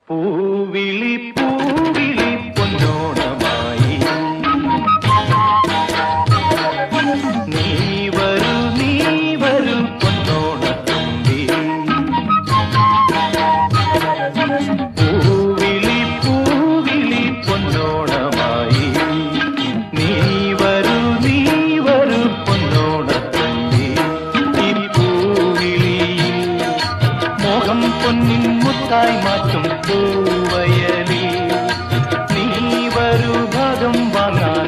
പൂവിളി പൂവിളി പൊന്നോണമായി നീ വരൂ പൊന്നോണത്തുമ്പി പൂവിളി പൂവിളി പൊന്നോണമായി നീ വരൂ പൊന്നോണത്തുമ്പി ഈ പൂവിളിയിൽ മോഹം പൊന്നിൻ മുത്തായി മാറ്റും പൂവയലിൽ നീ വരൂ ഭാഗം വാങ്ങാൻ